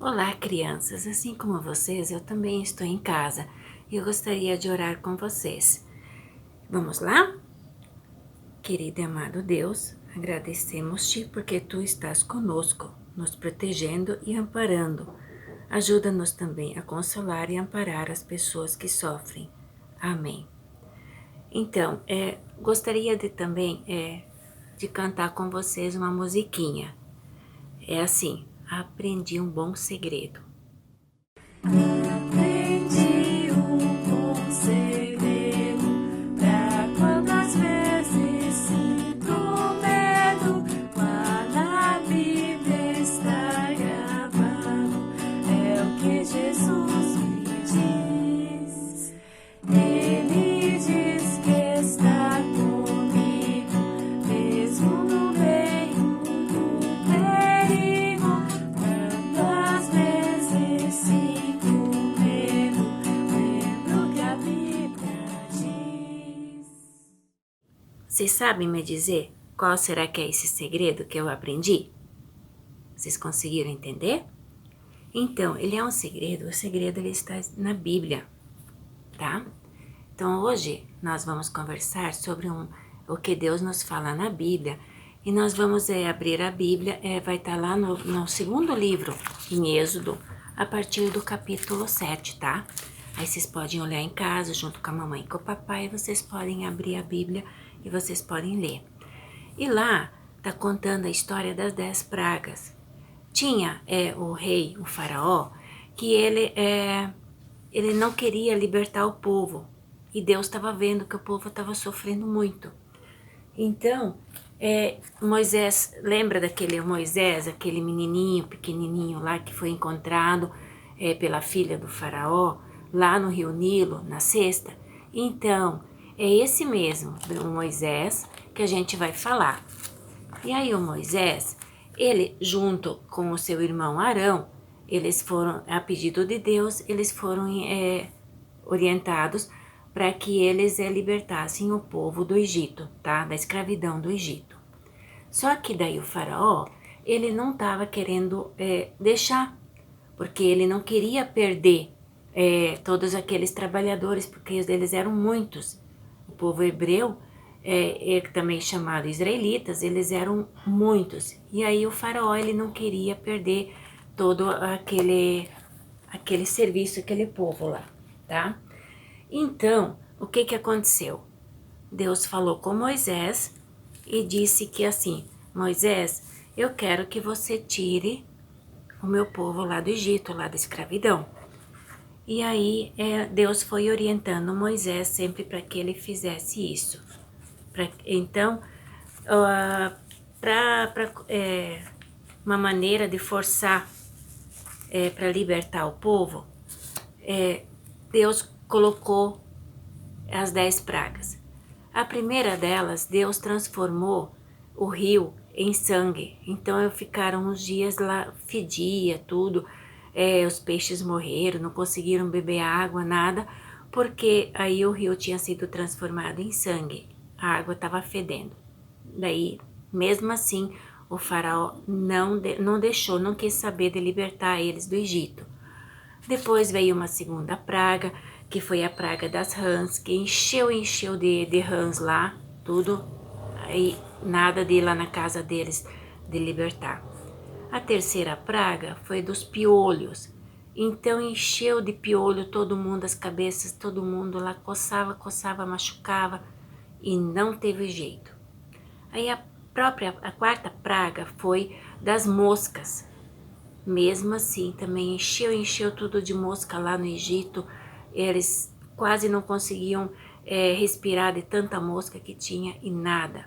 Olá, crianças! Assim como vocês, eu também estou em casa e eu gostaria de orar com vocês. Vamos lá? Querido e amado Deus, agradecemos-te porque tu estás conosco, nos protegendo e amparando. Ajuda-nos também a consolar e amparar as pessoas que sofrem. Amém. Então, gostaria de também de cantar com vocês uma musiquinha. É assim: aprendi um bom segredo. Aprendi bom segredo pra quando às vezes sinto medo. Lá na Bíblia está gravado, é o que Jesus me diz. Ele diz que está comigo, mesmo no meio do perigo. Quando às vezes sinto medo, lembro que a Bíblia diz. Vocês sabem me dizer qual será que é esse segredo que eu aprendi? Vocês conseguiram entender? Então, ele é um segredo, o segredo ele está na Bíblia, tá? Então, hoje nós vamos conversar sobre o que Deus nos fala na Bíblia e nós vamos abrir a Bíblia, vai estar lá no segundo livro, em Êxodo, a partir do capítulo 7, tá? Aí vocês podem olhar em casa, junto com a mamãe e com o papai, vocês podem abrir a Bíblia e vocês podem ler. E lá tá contando a história das 10 pragas. Tinha o rei, o faraó, que ele não queria libertar o povo. E Deus estava vendo que o povo estava sofrendo muito. Então, Moisés, lembra daquele Moisés, aquele menininho, pequenininho lá que foi encontrado pela filha do faraó, lá no rio Nilo, na cesta? Então, é esse mesmo, o Moisés, que a gente vai falar. E aí o Moisés, ele junto com o seu irmão Arão, eles foram, a pedido de Deus, eles foram orientados para que eles libertassem o povo do Egito, tá? Da escravidão do Egito. Só que daí o faraó, ele não estava querendo deixar, porque ele não queria perder todos aqueles trabalhadores, porque eles eram muitos. O povo hebreu, também chamado israelitas, eles eram muitos. E aí o faraó, ele não queria perder todo aquele serviço, aquele povo lá, tá? Então, o que que aconteceu? Deus falou com Moisés e disse que assim: Moisés, eu quero que você tire o meu povo lá do Egito, lá da escravidão. E aí Deus foi orientando Moisés sempre para que ele fizesse isso. Então, para uma maneira de forçar para libertar o povo, Deus colocou as 10 pragas. A primeira delas, Deus transformou o rio em sangue. Então ficaram uns dias lá, fedia tudo, os peixes morreram, não conseguiram beber água, nada, porque aí o rio tinha sido transformado em sangue. A água estava fedendo. Daí, mesmo assim, o faraó não deixou, não quis saber de libertar eles do Egito. Depois veio uma segunda praga, que foi a praga das rãs, que encheu de rãs lá, tudo, aí nada de ir lá na casa deles de libertar. A terceira praga foi dos piolhos, então encheu de piolho todo mundo, as cabeças, todo mundo lá coçava, machucava e não teve jeito. Aí a quarta praga foi das moscas. Mesmo assim, também encheu tudo de mosca lá no Egito. Eles quase não conseguiam respirar de tanta mosca que tinha e nada.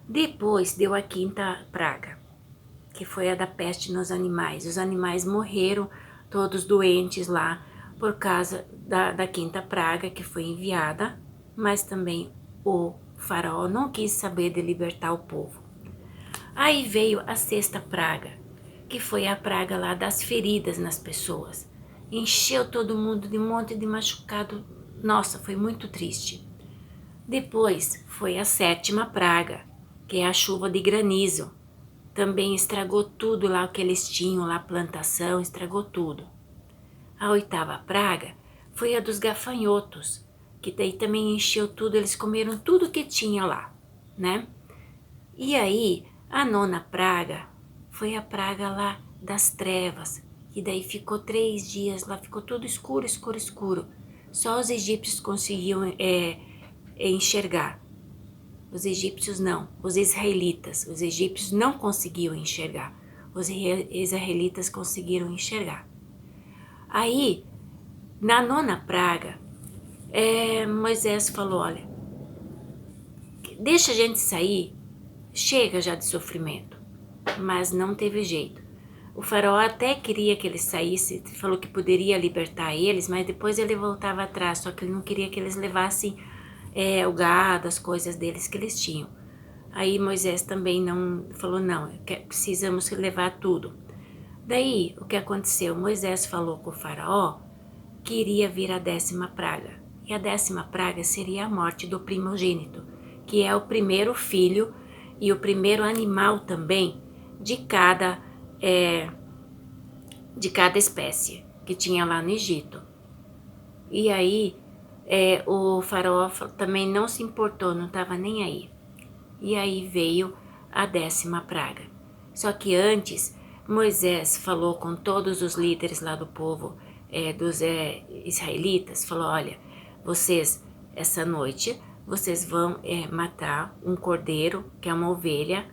Depois deu a quinta praga, que foi a da peste nos animais. Os animais morreram todos doentes lá por causa da quinta praga que foi enviada, mas também o faraó não quis saber de libertar o povo. Aí veio a sexta praga, que foi a praga lá das feridas nas pessoas. Encheu todo mundo de um monte de machucado. Nossa, foi muito triste. Depois foi a sétima praga, que é a chuva de granizo. também estragou tudo lá o que eles tinham lá, plantação, estragou tudo. A 8ª praga foi a dos gafanhotos, que daí também encheu tudo, eles comeram tudo que tinha lá, né? E aí, a 9ª praga foi a praga lá das trevas, que daí ficou 3 dias lá, ficou tudo escuro, escuro, escuro. Só os egípcios conseguiam enxergar. Os egípcios não, os israelitas. Os egípcios não conseguiam enxergar. Os israelitas conseguiram enxergar. Aí, na 9ª praga, Moisés falou, olha, deixa a gente sair, chega já de sofrimento. Mas não teve jeito. O faraó até queria que eles saíssem, falou que poderia libertar eles, mas depois ele voltava atrás, só que ele não queria que eles levassem o gado, as coisas deles que eles tinham. Aí Moisés também não falou, não, precisamos levar tudo. Daí, o que aconteceu? Moisés falou com o faraó que iria vir a 10ª praga. E a 10ª praga seria a morte do primogênito, que é o primeiro filho e o primeiro animal também de cada espécie que tinha lá no Egito. E aí o faraó também não se importou, não estava nem aí. E aí veio a 10ª praga. Só que antes, Moisés falou com todos os líderes lá do povo, dos israelitas, falou, olha, vocês, essa noite, vocês vão matar um cordeiro, que é uma ovelha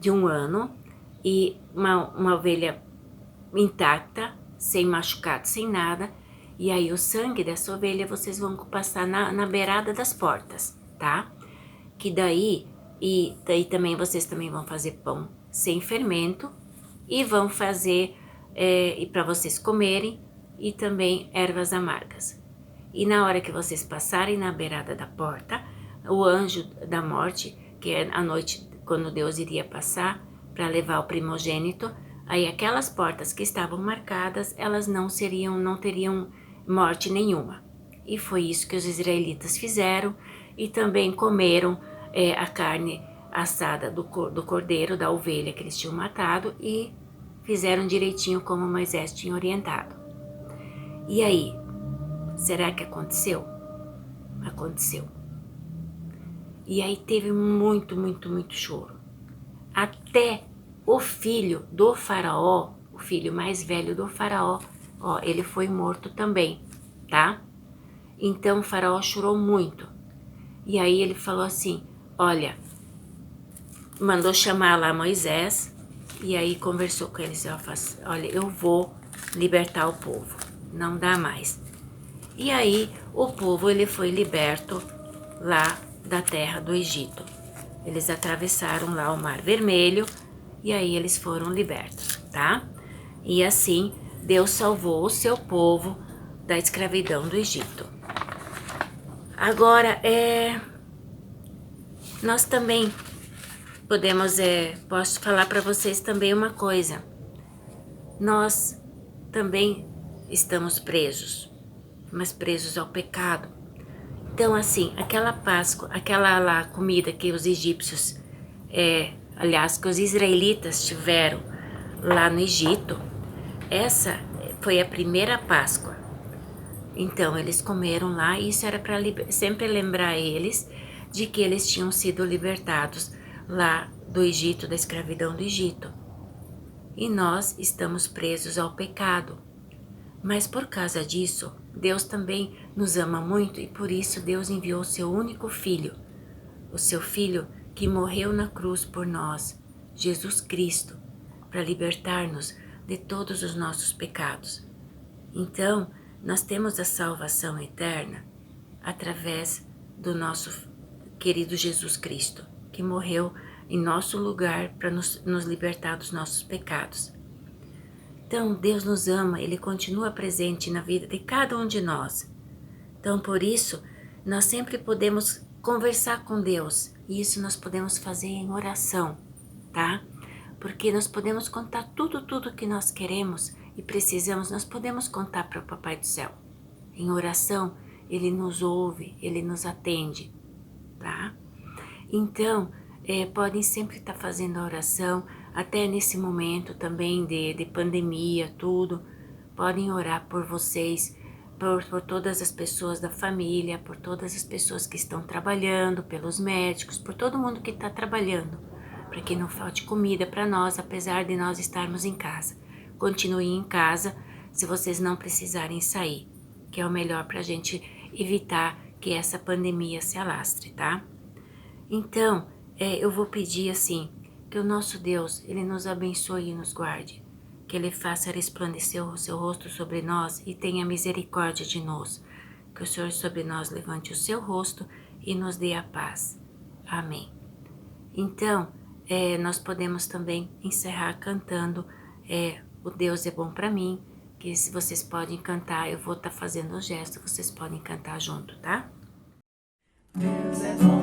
de 1 ano, e uma ovelha intacta, sem machucado, sem nada, e aí o sangue dessa ovelha vocês vão passar na beirada das portas, tá? Que daí também vocês também vão fazer pão sem fermento e vão fazer para vocês comerem e também ervas amargas. E na hora que vocês passarem na beirada da porta, o anjo da morte, que é a noite quando Deus iria passar para levar o primogênito, aí aquelas portas que estavam marcadas, elas não teriam morte nenhuma. E foi isso que os israelitas fizeram e também comeram a carne assada do cordeiro, da ovelha que eles tinham matado e fizeram direitinho como Moisés tinha orientado. E aí, será que aconteceu? Aconteceu. E aí teve muito, muito, muito choro. Até o filho do faraó, o filho mais velho do faraó, ele foi morto também, tá? Então o faraó chorou muito. E aí ele falou assim, olha, mandou chamar lá Moisés, e aí conversou com eles, olha, eu vou libertar o povo, não dá mais. E aí o povo ele foi liberto lá da terra do Egito. Eles atravessaram lá o Mar Vermelho e aí eles foram libertos, tá? E assim Deus salvou o seu povo da escravidão do Egito. Agora, nós também posso falar para vocês também uma coisa. Nós também estamos presos, mas presos ao pecado. Então, assim, aquela Páscoa, aquela lá comida que os egípcios, aliás, que os israelitas tiveram lá no Egito, essa foi a primeira Páscoa. Então, eles comeram lá e isso era para sempre lembrar eles de que eles tinham sido libertados lá do Egito, da escravidão do Egito. E nós estamos presos ao pecado. Mas por causa disso, Deus também nos ama muito e por isso Deus enviou o seu único filho, o seu filho que morreu na cruz por nós, Jesus Cristo, para libertar-nos de todos os nossos pecados. Então, nós temos a salvação eterna através do nosso querido Jesus Cristo, que morreu em nosso lugar para nos libertar dos nossos pecados. Então, Deus nos ama, Ele continua presente na vida de cada um de nós. Então, por isso, nós sempre podemos conversar com Deus. E isso nós podemos fazer em oração, tá? Porque nós podemos contar tudo que nós queremos e precisamos, nós podemos contar para o Papai do Céu. Em oração, Ele nos ouve, Ele nos atende, tá? Então, podem sempre estar fazendo a oração, até nesse momento também de pandemia, tudo, podem orar por vocês, por todas as pessoas da família, por todas as pessoas que estão trabalhando, pelos médicos, por todo mundo que está trabalhando, para que não falte comida para nós, apesar de nós estarmos em casa. Continuem em casa se vocês não precisarem sair, que é o melhor para a gente evitar que essa pandemia se alastre, tá? Então, eu vou pedir assim, que o nosso Deus, Ele nos abençoe e nos guarde, que Ele faça resplandecer o seu rosto sobre nós e tenha misericórdia de nós, que o Senhor sobre nós levante o seu rosto e nos dê a paz. Amém. Então, nós podemos também encerrar cantando O Deus é Bom para Mim, que se vocês podem cantar, eu vou estar fazendo o gesto, vocês podem cantar junto, tá? Deus é bom.